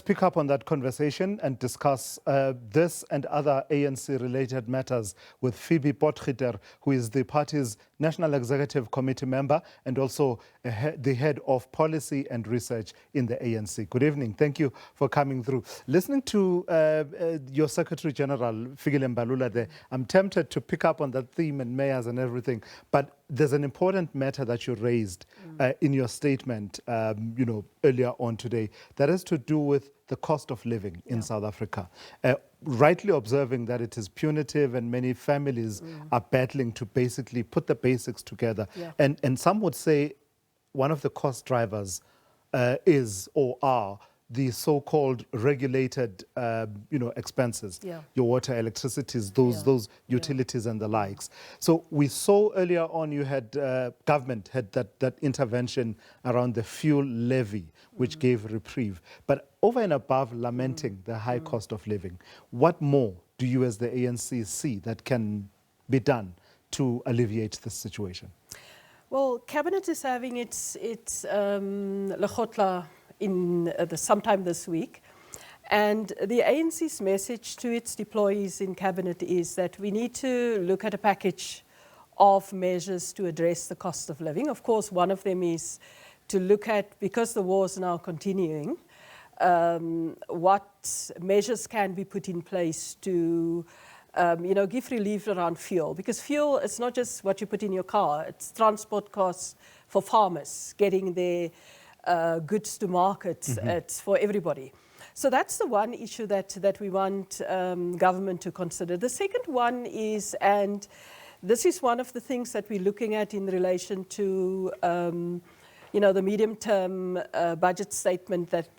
pick up on that conversation and discuss this and other ANC-related matters with Fébé Potgieter, who is the party's National Executive Committee member and also the head of policy and research in the ANC. Good evening. Thank you for coming through. Listening to your Secretary General, Fikile Mbalula there, I'm tempted to pick up on that theme and mayors and everything, but there's an important matter that you raised in your statement, earlier on today, that has to do with the cost of living in South Africa. Rightly observing that it is punitive and many families are battling to basically put the basics together. And some would say one of the cost drivers is or are the so-called regulated, expenses, your water, electricity, those utilities and the likes. So we saw earlier on you had, government had that intervention around the fuel levy, which gave reprieve. But over and above lamenting the high cost of living, what more do you as the ANC see that can be done to alleviate this situation? Well, Cabinet is having its Lekgotla in sometime this week. And the ANC's message to its deployees in Cabinet is that we need to look at a package of measures to address the cost of living. Of course, one of them is to look at, because the war is now continuing, what measures can be put in place to give relief around fuel. Because fuel is not just what you put in your car, it's transport costs for farmers, getting their goods to market. It's for everybody. So that's the one issue that we want government to consider. The second one is, and this is one of the things that we're looking at in relation to the medium-term budget statement that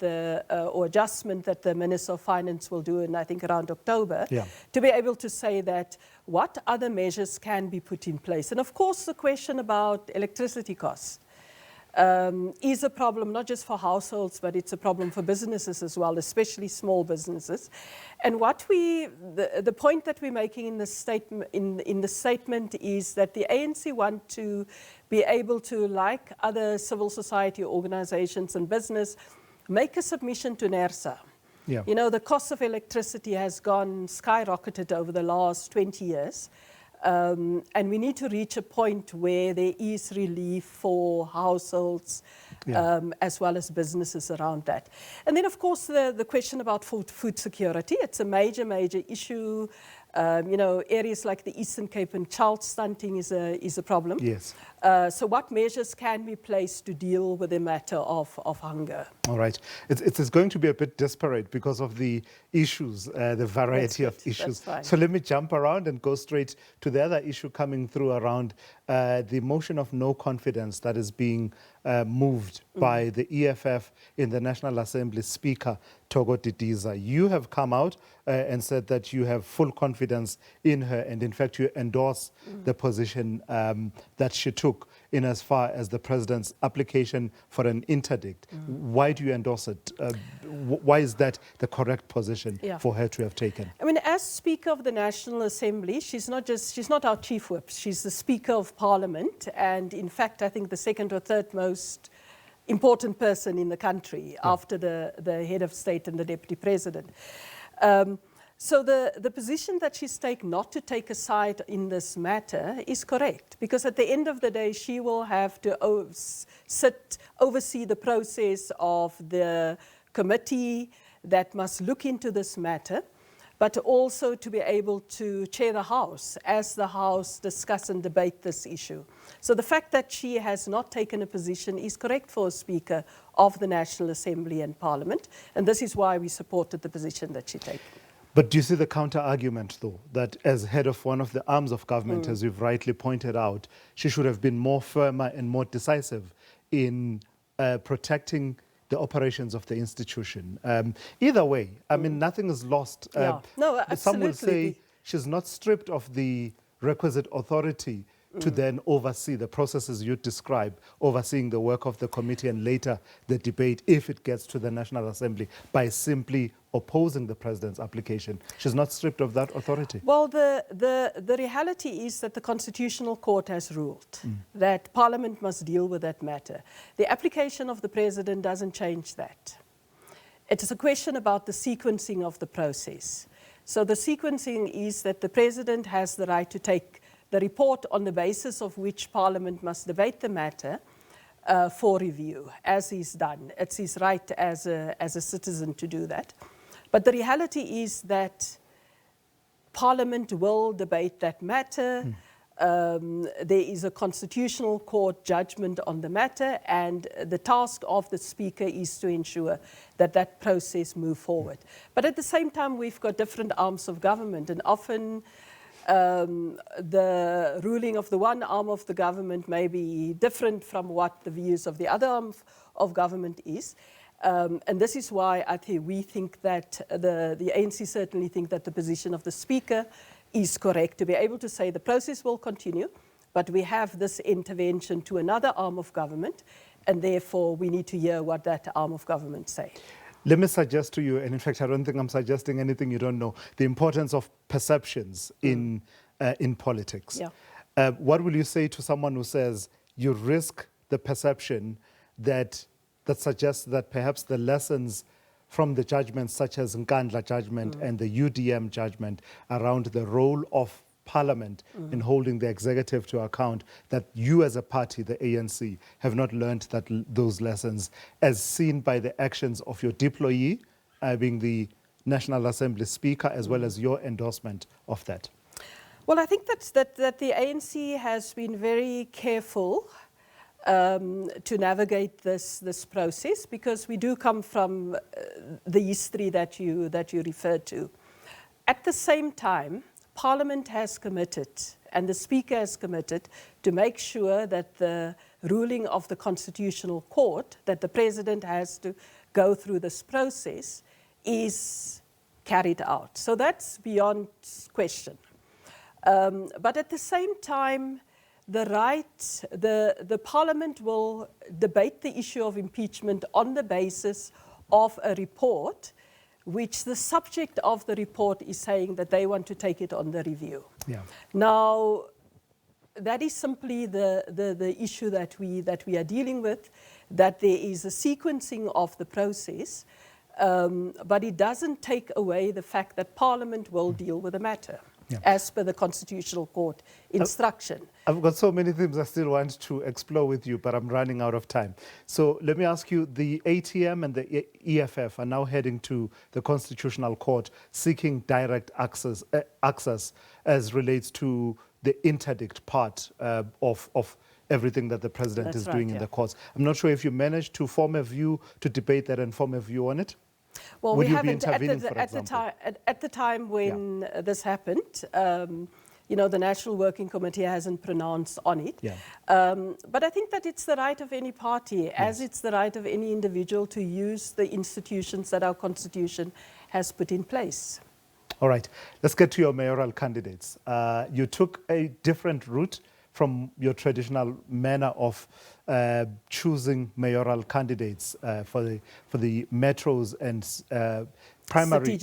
or adjustment that the Minister of Finance will do in, I think, around October, to be able to say that what other measures can be put in place. And of course, the question about electricity costs is a problem not just for households, but it's a problem for businesses as well, especially small businesses. And what the point that we're making in the statement, in the statement is that the ANC want to be able to, like other civil society organizations and business, make a submission to NERSA. The cost of electricity has gone skyrocketed over the last 20 years. And we need to reach a point where there is relief for households as well as businesses around that. And then, of course, the question about food security. It's a major, major issue. Areas like the Eastern Cape and child stunting is a problem. So what measures can be placed to deal with the matter of hunger? All right. It's going to be a bit disparate because of the issues, the variety of issues. So let me jump around and go straight to the other issue coming through around the motion of no confidence that is being moved by the EFF in the National Assembly Speaker, Togo Didiza. You have come out and said that you have full confidence in her, and in fact you endorse the position that she took in as far as the President's application for an interdict. Why do you endorse it? Why is that the correct position for her to have taken? I mean, as Speaker of the National Assembly, she's not our Chief Whip, she's the Speaker of Parliament, and in fact I think the second or third most important person in the country after the head of state and the deputy president. So the position that she's taken not to take a side in this matter is correct, because at the end of the day she will have to oversee the process of the committee that must look into this matter, but also to be able to chair the House as the House discuss and debate this issue. So the fact that she has not taken a position is correct for a Speaker of the National Assembly and Parliament, and this is why we supported the position that she takes. But do you see the counter-argument, though, that as head of one of the arms of government, as you've rightly pointed out, she should have been more firmer and more decisive in protecting the operations of the institution? Either way, I mean, nothing is lost. No, absolutely. Some will say she's not stripped of the requisite authority to then oversee the processes you describe, overseeing the work of the committee and later the debate if it gets to the National Assembly by simply opposing the President's application. She's not stripped of that authority. Well, the reality is that the Constitutional Court has ruled that Parliament must deal with that matter. The application of the President doesn't change that. It is a question about the sequencing of the process. So the sequencing is that the President has the right to take the report on the basis of which Parliament must debate the matter for review, as is done. It's his right as a citizen to do that. But the reality is that Parliament will debate that matter. There is a constitutional court judgment on the matter, and the task of the Speaker is to ensure that that process moves forward. But at the same time, we've got different arms of government, and often the ruling of the one arm of the government may be different from what the views of the other arm of government is. And this is why we think that the ANC certainly think that the position of the Speaker is correct, to be able to say the process will continue, but we have this intervention to another arm of government, and therefore we need to hear what that arm of government say. Let me suggest to you, and in fact I don't think I'm suggesting anything you don't know, the importance of perceptions in politics. Yeah. What will you say to someone who says you risk the perception that suggests that perhaps the lessons from the judgments such as Nkandla judgment and the UDM judgment around the role of Parliament in holding the executive to account, that you as a party, the ANC, have not learned those lessons as seen by the actions of your deployee, being the National Assembly Speaker, as well as your endorsement of that? Well, I think that the ANC has been very careful to navigate this process, because we do come from the history that you referred to. At the same time, Parliament has committed, and the Speaker has committed, to make sure that the ruling of the Constitutional Court, that the President has to go through this process, is carried out. So that's beyond question. But at the same time, the Parliament will debate the issue of impeachment on the basis of a report, which the subject of the report is saying that they want to take it on the review. Yeah. Now, that is simply the issue that we are dealing with, that there is a sequencing of the process, but it doesn't take away the fact that Parliament will deal with the matter. Yeah. As per the Constitutional Court instruction. I've got so many things I still want to explore with you, but I'm running out of time. So let me ask you, the ATM and the EFF are now heading to the Constitutional Court seeking direct access as relates to the interdict part of everything that the President is doing in the courts. I'm not sure if you managed to form a view, to debate that and form a view on it. Well, we haven't at the time when this happened. The National Working Committee hasn't pronounced on it. Yeah. But I think that it's the right of any party, as it's the right of any individual, to use the institutions that our Constitution has put in place. All right, let's get to your mayoral candidates. You took a different route from your traditional manner of choosing mayoral candidates for the metros and primary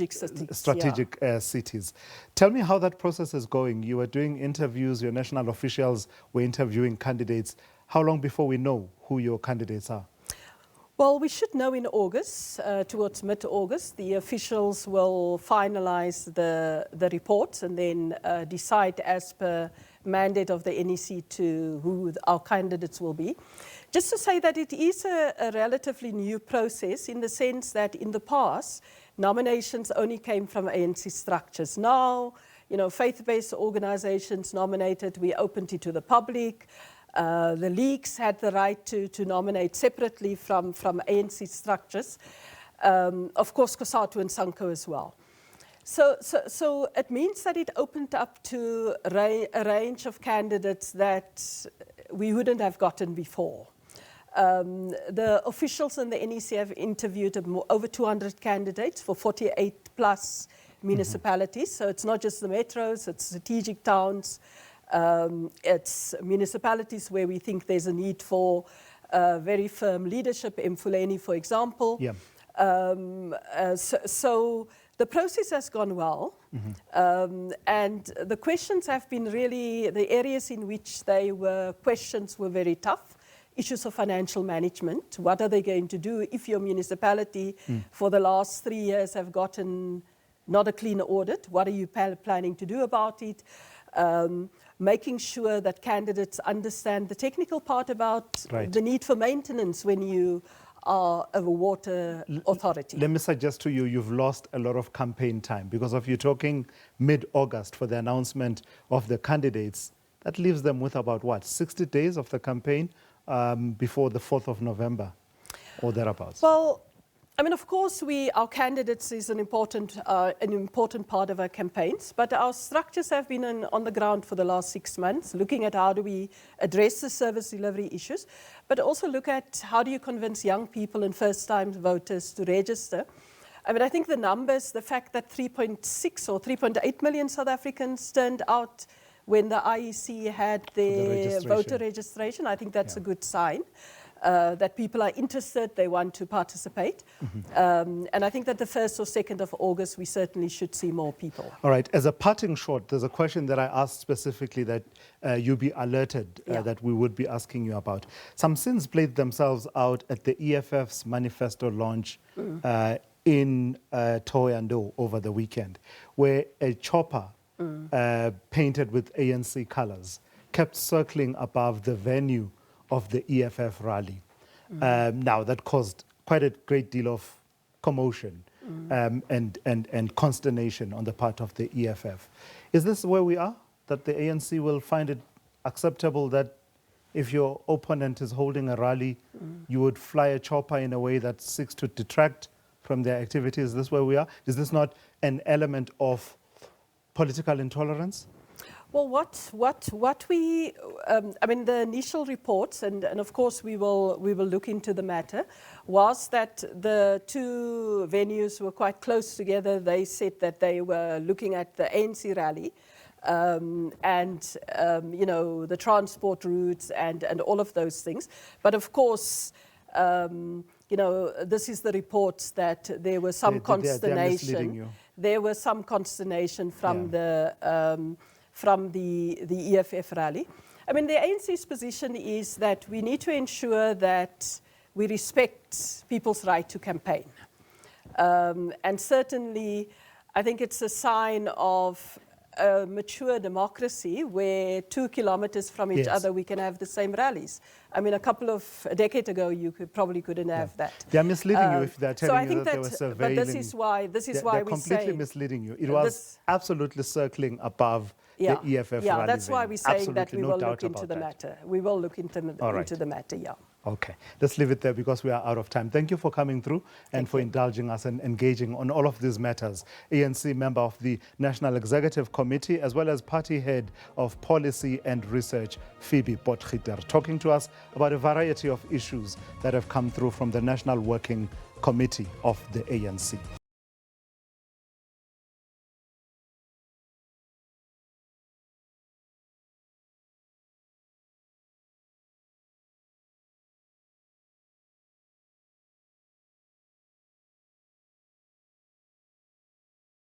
strategic cities. Tell me how that process is going. You were doing interviews, your national officials were interviewing candidates. How long before we know who your candidates are? Well, we should know in August, towards mid-August. The officials will finalize the reports and then decide as per mandate of the NEC to who our candidates will be. Just to say that it is a relatively new process, in the sense that in the past, nominations only came from ANC structures. Now, faith-based organizations nominated, we opened it to the public. The leagues had the right to nominate separately from ANC structures. Of course, COSATU and SANCO as well. So it means that it opened up to a range of candidates that we wouldn't have gotten before. The officials in the NEC have interviewed over 200 candidates for 48 plus municipalities. So it's not just the metros, it's strategic towns, it's municipalities where we think there's a need for very firm leadership, Mfuleni, for example. Yeah. So the process has gone well, and the questions have been really, the areas in which questions were very tough. issues of financial management. What are they going to do if your municipality for the last 3 years have gotten not a clean audit? What are you planning to do about it? Making sure that candidates understand the technical part about the need for maintenance when you are a water authority. Let me suggest to you, you've lost a lot of campaign time because if you're talking mid-August for the announcement of the candidates, that leaves them with about, what, 60 days of the campaign before the 4th of November or thereabouts? Well, I mean, of course, our candidates is an important part of our campaigns, but our structures have been on the ground for the last 6 months, looking at how do we address the service delivery issues, but also look at how do you convince young people and first-time voters to register. I mean, I think the numbers, the fact that 3.6 or 3.8 million South Africans turned out when the IEC had their voter registration, I think that's a good sign. That people are interested, they want to participate. And I think that the 1st or 2nd of August, we certainly should see more people. All right, as a parting shot, there's a question that I asked specifically that you be alerted that we would be asking you about. Some sins played themselves out at the EFF's manifesto launch in Thohoyandou over the weekend, where a chopper painted with ANC colors kept circling above the venue of the EFF rally. Now, that caused quite a great deal of commotion and consternation on the part of the EFF. Is this where we are, that the ANC will find it acceptable that if your opponent is holding a rally, you would fly a chopper in a way that seeks to detract from their activity? Is this where we are? Is this not an element of political intolerance? Well, what we, I mean, the initial reports, and of course we will look into the matter, was that the two venues were quite close together. They said that they were looking at the ANC rally and, you know, the transport routes and all of those things. But of course, you know, this is the reports that there was some consternation. There was some consternation from the EFF rally. I mean, the ANC's position is that we need to ensure that we respect people's right to campaign. And certainly, I think it's a sign of a mature democracy where 2 kilometers from each other we can have the same rallies. I mean, a decade ago, you probably couldn't have that. They're misleading you if they're telling you that they were surveilling. But this is why we say... They're completely misleading you. It was absolutely circling above the EFF rally. Yeah, that's why we're saying absolutely that we will look into the matter. We will look into the matter, Okay, let's leave it there because we are out of time. Thank you for coming through and for indulging us and engaging on all of these matters. ANC member of the National Executive Committee, as well as party head of policy and research, Fébé Potgieter, talking to us about a variety of issues that have come through from the National Working Committee of the ANC.